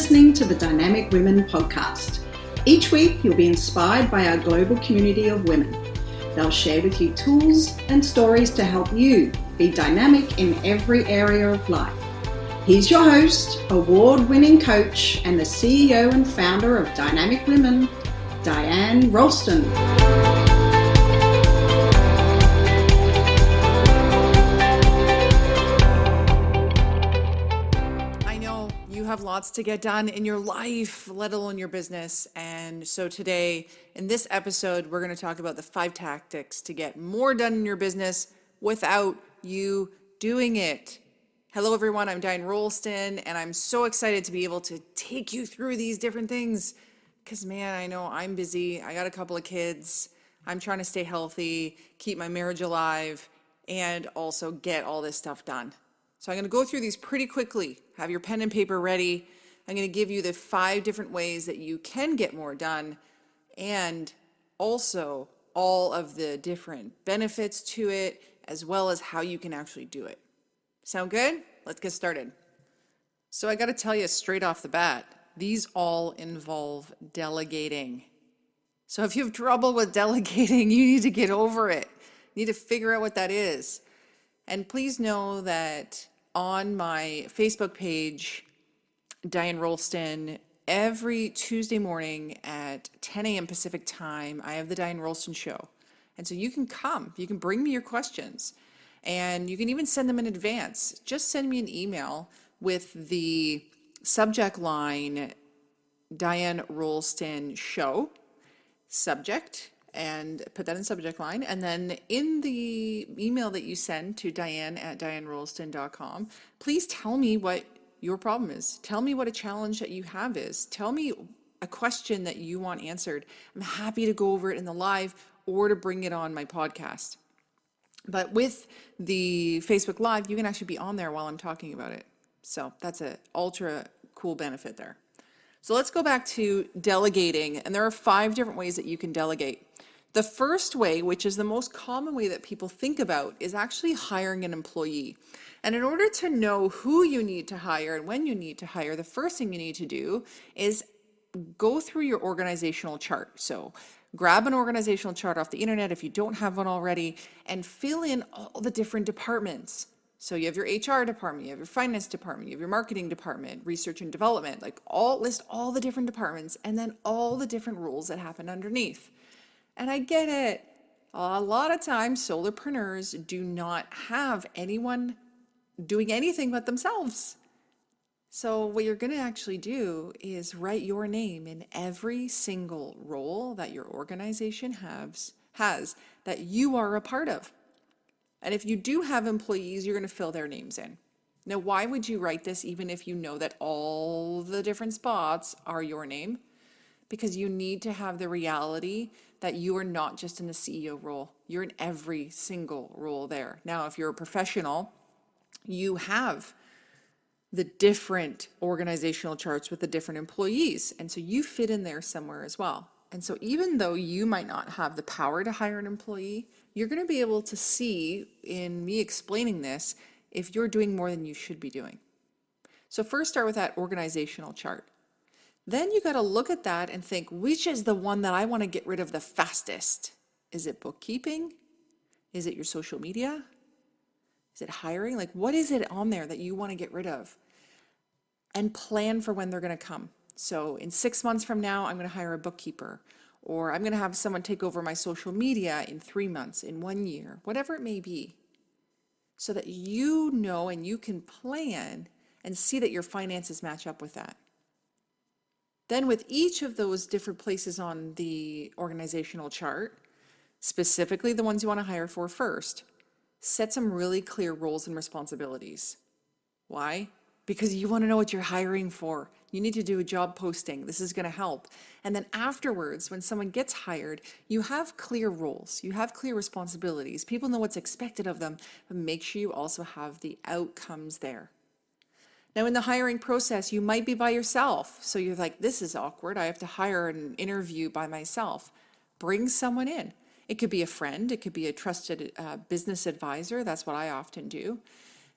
listening to the Dynamic Women podcast. Each week, you'll be inspired by our global community of women. They'll share with you tools and stories to help you be dynamic in every area of life. Here's your host, award-winning coach, and the CEO and founder of Dynamic Women, Diane Rolston. Have lots to get done in your life, let alone your business. And so today in this episode, we're going to talk about the 5 tactics to get more done in your business without you doing it. Hello everyone, I'm Diane Rolston, and I'm so excited to be able to take you through these different things because man, I know I'm busy. I got a couple of kids. I'm trying to stay healthy, keep my marriage alive, and also get all this stuff done. So I'm going to go through these pretty quickly. Have your pen and paper ready. I'm going to give you the 5 different ways that you can get more done and also all of the different benefits to it as well as how you can actually do it. Sound good? Let's get started. So I got to tell you straight off the bat, these all involve delegating. So if you have trouble with delegating, you need to get over it. You need to figure out what that is. And please know that on my Facebook page, Diane Rolston, every Tuesday morning at 10 a.m. Pacific time, I have the Diane Rolston Show. And so you can come, you can bring me your questions, and you can even send them in advance. Just send me an email with the subject line, Diane Rolston Show, subject, and put that in subject line. And then in the email that you send to diane@dianerolston.com, please tell me what your problem is. Tell me what a challenge that you have is. Tell me a question that you want answered. I'm happy to go over it in the live or to bring it on my podcast. But with the Facebook Live, you can actually be on there while I'm talking about it. So that's an ultra cool benefit there. So let's go back to delegating. And there are 5 different ways that you can delegate. The first way, which is the most common way that people think about, is actually hiring an employee. And in order to know who you need to hire and when you need to hire, the first thing you need to do is go through your organizational chart. So grab an organizational chart off the internet if you don't have one already and fill in all the different departments. So you have your HR department, you have your finance department, you have your marketing department, research and development, list all the different departments and then all the different roles that happen underneath. And I get it. A lot of times solopreneurs do not have anyone doing anything but themselves. So what you're going to actually do is write your name in every single role that your organization has that you are a part of. And if you do have employees, you're going to fill their names in. Now, why would you write this even if you know that all the different spots are your name? Because you need to have the reality that you are not just in the CEO role. You're in every single role there. Now, if you're a professional, you have the different organizational charts with the different employees. And so you fit in there somewhere as well. And so even though you might not have the power to hire an employee, you're going to be able to see in me explaining this if you're doing more than you should be doing. So first start with that organizational chart. Then you got to look at that and think, which is the one that I want to get rid of the fastest? Is it bookkeeping? Is it your social media? Is it hiring? What is it on there that you want to get rid of? And plan for when they're going to come. So in 6 months from now, I'm going to hire a bookkeeper, or I'm going to have someone take over my social media in 3 months, in 1 year, whatever it may be, so that you know and you can plan and see that your finances match up with that. Then with each of those different places on the organizational chart, specifically the ones you want to hire for first, set some really clear roles and responsibilities. Why? Because you want to know what you're hiring for. You need to do a job posting. This is going to help. And then afterwards, when someone gets hired, you have clear roles. You have clear responsibilities. People know what's expected of them, but make sure you also have the outcomes there. Now, in the hiring process, you might be by yourself. So you're like, this is awkward. I have to hire an interview by myself. Bring someone in. It could be a friend. It could be a trusted business advisor. That's what I often do.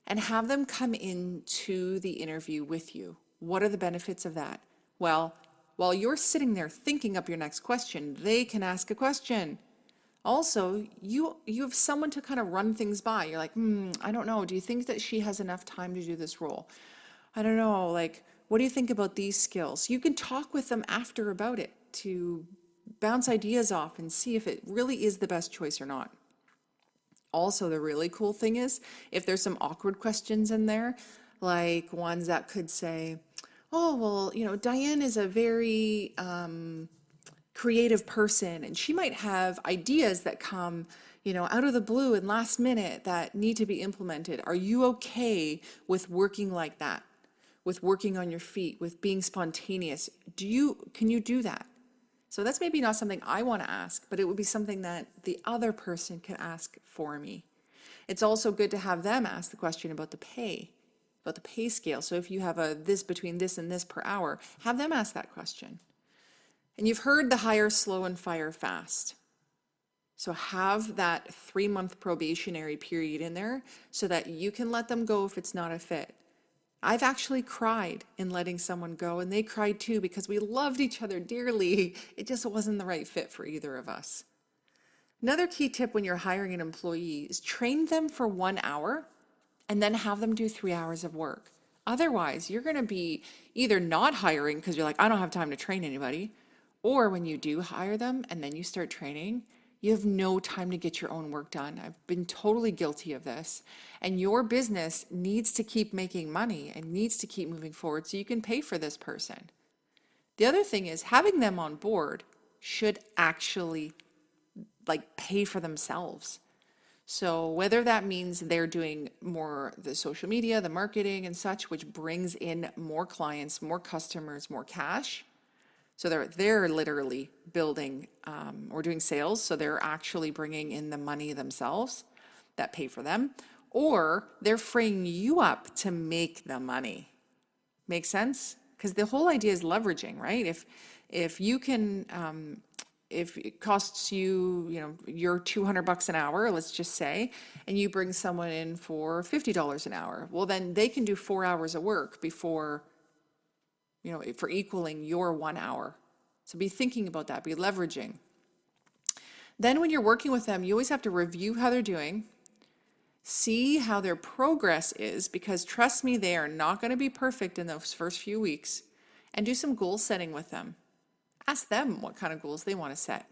And have them come into the interview with you. What are the benefits of that? Well, while you're sitting there thinking up your next question, they can ask a question. Also, you have someone to kind of run things by. You're like, I don't know. Do you think that she has enough time to do this role? I don't know. Like, what do you think about these skills? You can talk with them after about it to bounce ideas off and see if it really is the best choice or not. Also, the really cool thing is if there's some awkward questions in there, like ones that could say, oh, well, Diane is a very creative person and she might have ideas that come, out of the blue and last minute that need to be implemented. Are you okay with working like that? With working on your feet, with being spontaneous? Can you do that? So that's maybe not something I want to ask, but it would be something that the other person can ask for me. It's also good to have them ask the question about the pay scale. So if you have this between this and this per hour, have them ask that question. And you've heard the hire slow and fire fast. So have that 3-month probationary period in there so that you can let them go if it's not a fit. I've actually cried in letting someone go, and they cried too because we loved each other dearly. It just wasn't the right fit for either of us. Another key tip when you're hiring an employee is train them for 1 hour and then have them do 3 hours of work. Otherwise, you're going to be either not hiring because you're like, I don't have time to train anybody, or when you do hire them and then you start training, you have no time to get your own work done. I've been totally guilty of this. And your business needs to keep making money and needs to keep moving forward so you can pay for this person. The other thing is having them on board should actually pay for themselves. So whether that means they're doing more the social media, the marketing and such, which brings in more clients, more customers, more cash. So they're literally building or doing sales. So they're actually bringing in the money themselves that pay for them, or they're freeing you up to make the money. Make sense? Because the whole idea is leveraging, right? If you can, if it costs you, you're $200 an hour, let's just say, and you bring someone in for $50 an hour, well, then they can do 4 hours of work before, for equaling your 1 hour. So be thinking about that, be leveraging. Then when you're working with them, you always have to review how they're doing, see how their progress is, because trust me, they are not going to be perfect in those first few weeks, and do some goal setting with them. Ask them what kind of goals they want to set.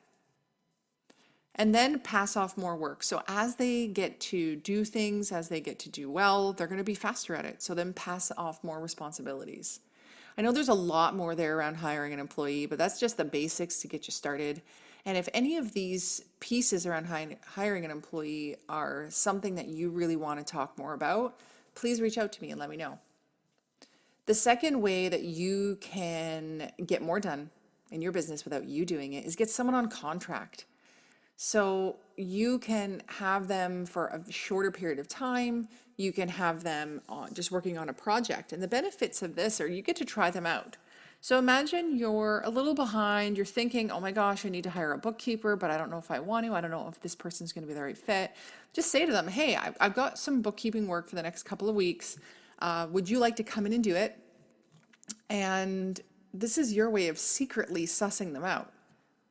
And then pass off more work. So as they get to do things, as they get to do well, they're going to be faster at it. So then pass off more responsibilities. I know there's a lot more there around hiring an employee, but that's just the basics to get you started. And if any of these pieces around hiring an employee are something that you really want to talk more about, please reach out to me and let me know. The second way that you can get more done in your business without you doing it is get someone on contract. So you can have them for a shorter period of time. You can have them just working on a project. And the benefits of this are you get to try them out. So imagine you're a little behind. You're thinking, oh my gosh, I need to hire a bookkeeper, but I don't know if I want to. I don't know if this person's going to be the right fit. Just say to them, hey, I've got some bookkeeping work for the next couple of weeks. Would you like to come in and do it? And this is your way of secretly sussing them out,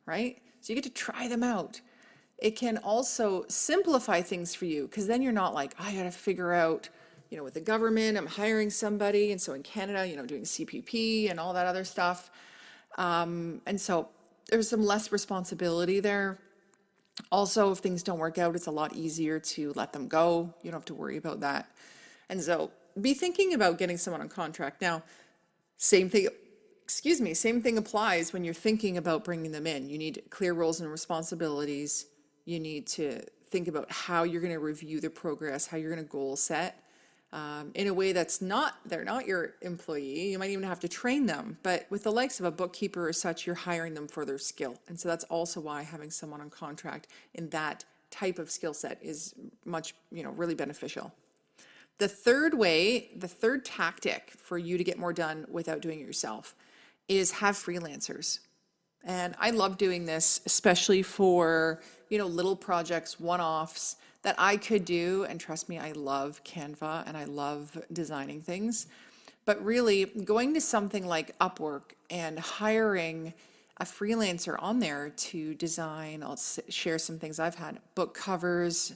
right? So you get to try them out. It can also simplify things for you, because then you're not like, I got to figure out, with the government, I'm hiring somebody. And so in Canada, doing CPP and all that other stuff. And so there's some less responsibility there. Also, if things don't work out, it's a lot easier to let them go. You don't have to worry about that. And so be thinking about getting someone on contract. Now, same thing applies when you're thinking about bringing them in. You need clear roles and responsibilities. You need to think about how you're going to review the progress, how you're going to goal set in a way they're not your employee. You might even have to train them, but with the likes of a bookkeeper or such, you're hiring them for their skill. And so that's also why having someone on contract in that type of skill set is much, really beneficial. The third tactic for you to get more done without doing it yourself is have freelancers. And I love doing this, especially for, little projects, one-offs that I could do. And trust me, I love Canva and I love designing things. But really, going to something like Upwork and hiring a freelancer on there to design, I'll share some things I've had, book covers,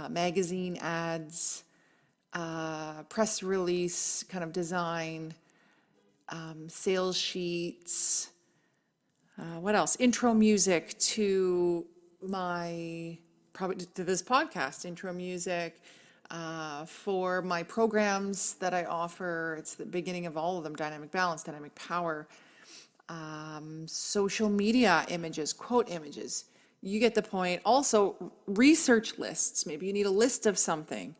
magazine ads, press release kind of design, sales sheets, what else? Intro music to probably to this podcast, intro music, for my programs that I offer. It's the beginning of all of them: dynamic balance, dynamic power, social media images, quote images. You get the point. Also, research lists. Maybe you need a list of something.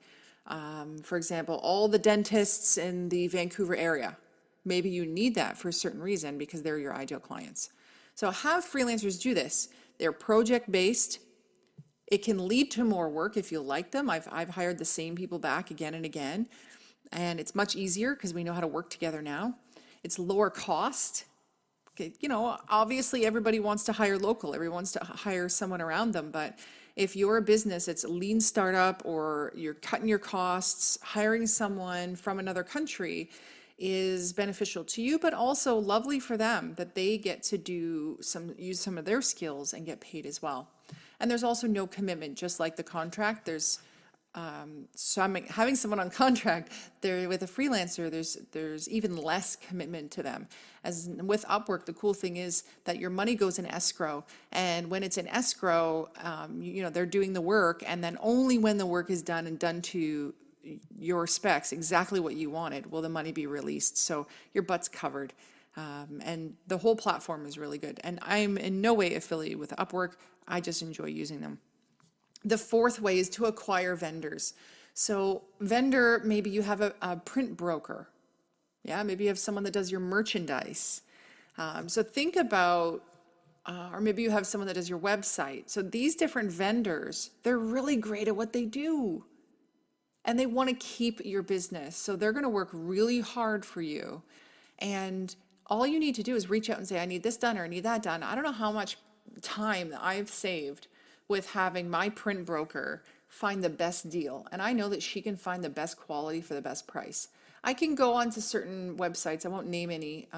For example, all the dentists in the Vancouver area. Maybe you need that for a certain reason because they're your ideal clients. So have freelancers do this. They're project-based. It can lead to more work if you like them. I've hired the same people back again and again, and it's much easier because we know how to work together now. It's lower cost. You know, obviously everybody wants to hire local, everyone wants to hire someone around them, but if you're a business, it's a lean startup or you're cutting your costs, hiring someone from another country is beneficial to you, but also lovely for them that they get to use some of their skills and get paid as well. And there's also no commitment, just like the contract. So I'm having someone on contract there with a freelancer, there's even less commitment to them. As with Upwork, the cool thing is that your money goes in escrow, and when it's in escrow, they're doing the work, and then only when the work is done and done to your specs, exactly what you wanted, will the money be released. So your butt's covered. And the whole platform is really good. And I'm in no way affiliated with Upwork. I just enjoy using them. The fourth way is to acquire vendors. So vendor, maybe you have a print broker. Yeah, maybe you have someone that does your merchandise. So think about, or maybe you have someone that does your website. So these different vendors, they're really great at what they do. And they want to keep your business. So they're going to work really hard for you. And all you need to do is reach out and say, I need this done or I need that done. I don't know how much time that I've saved with having my print broker find the best deal. And I know that she can find the best quality for the best price. I can go onto certain websites, I won't name any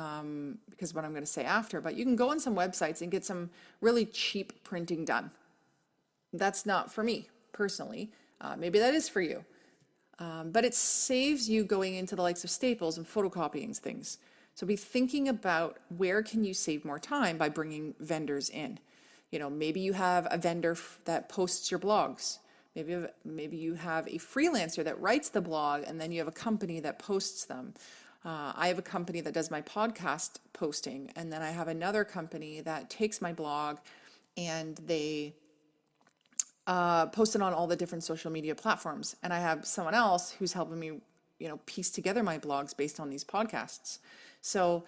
because of what I'm going to say after, but you can go on some websites and get some really cheap printing done. That's not for me personally. Maybe that is for you. But it saves you going into the likes of Staples and photocopying things. So be thinking about where can you save more time by bringing vendors in. You know, maybe you have a vendor that posts your blogs. Maybe you have a freelancer that writes the blog, and then you have a company that posts them. I have a company that does my podcast posting, and then I have another company that takes my blog and they post it on all the different social media platforms. And I have someone else who's helping me, piece together my blogs based on these podcasts. So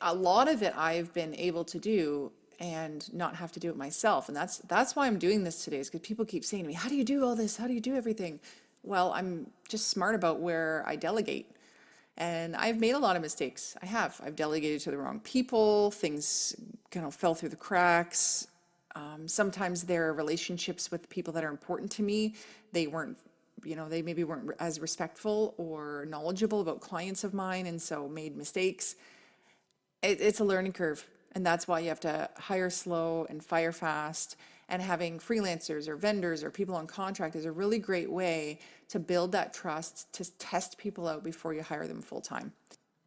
a lot of it I've been able to do and not have to do it myself. And that's why I'm doing this today, is because people keep saying to me, how do you do all this? How do you do everything? Well, I'm just smart about where I delegate. And I've made a lot of mistakes. I've delegated to the wrong people. Things fell through the cracks. Sometimes there are relationships with people that are important to me. They maybe weren't as respectful or knowledgeable about clients of mine, and so made mistakes. It's a learning curve. And that's why you have to hire slow and fire fast. And having freelancers or vendors or people on contract is a really great way to build that trust, to test people out before you hire them full time.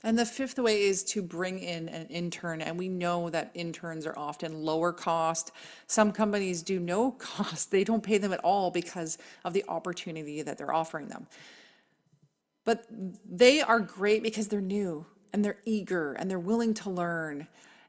And the fifth way is to bring in an intern. And we know that interns are often lower cost. Some companies do no cost. They don't pay them at all because of the opportunity that they're offering them. But they are great because they're new and they're eager and they're willing to learn.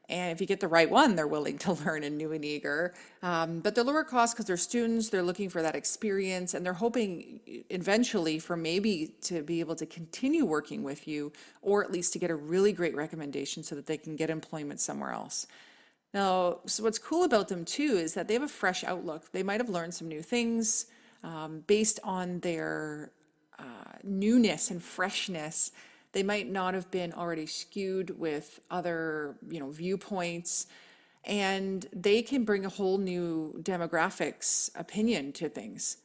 And if you get the right one, they're willing to learn and new and eager. But they're lower cost because they're students, they're looking for that experience, and they're hoping eventually for maybe to be able to continue working with you, or at least to get a really great recommendation so that they can get employment somewhere else. Now, so what's cool about them too is that they have a fresh outlook. They might have learned some new things based on their newness and freshness. They might not have been already skewed with other, viewpoints, and they can bring a whole new demographics opinion to things.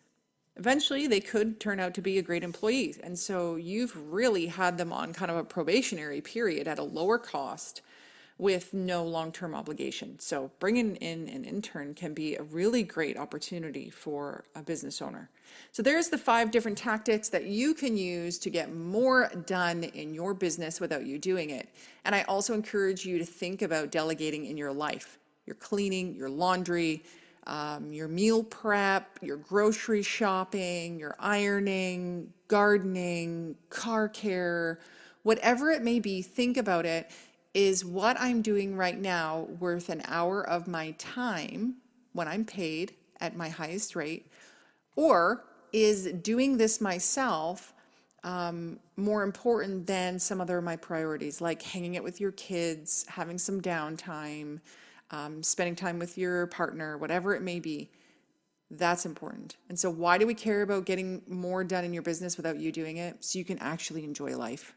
eventually they could turn out to be a great employee. And so you've really had them on kind of a probationary period at a lower cost with no long-term obligation. So bringing in an intern can be a really great opportunity for a business owner. So there's the 5 different tactics that you can use to get more done in your business without you doing it. And I also encourage you to think about delegating in your life, your cleaning, your laundry, your meal prep, your grocery shopping, your ironing, gardening, car care, whatever it may be. Think about it. Is what I'm doing right now worth an hour of my time when I'm paid at my highest rate? Or is doing this myself more important than some other of my priorities, like hanging out with your kids, having some downtime, spending time with your partner, whatever it may be? That's important. And so why do we care about getting more done in your business without you doing it? So you can actually enjoy life.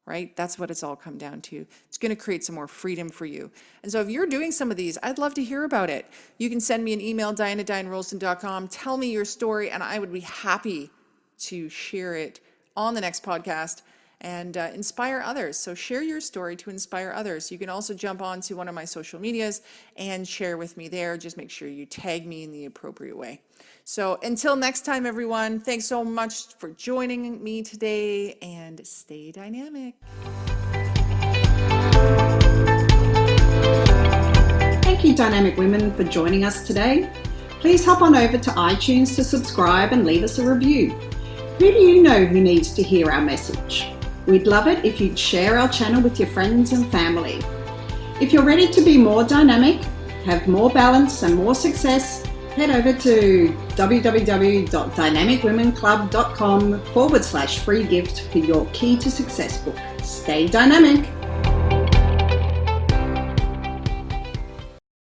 Right? That's what it's all come down to. It's going to create some more freedom for you. And so if you're doing some of these, I'd love to hear about it. You can send me an email, Diane@DianeRolston.com. Tell me your story, and I would be happy to share it on the next podcast and inspire others. So share your story to inspire others. You can also jump onto one of my social medias and share with me there. Just make sure you tag me in the appropriate way. So until next time, everyone, thanks so much for joining me today, and stay dynamic. Thank you, Dynamic Women, for joining us today. Please hop on over to iTunes to subscribe and leave us a review. Who do you know who needs to hear our message? We'd love it if you'd share our channel with your friends and family. If you're ready to be more dynamic, have more balance and more success, head over to www.dynamicwomenclub.com/free gift for your Key to Success book. Stay dynamic.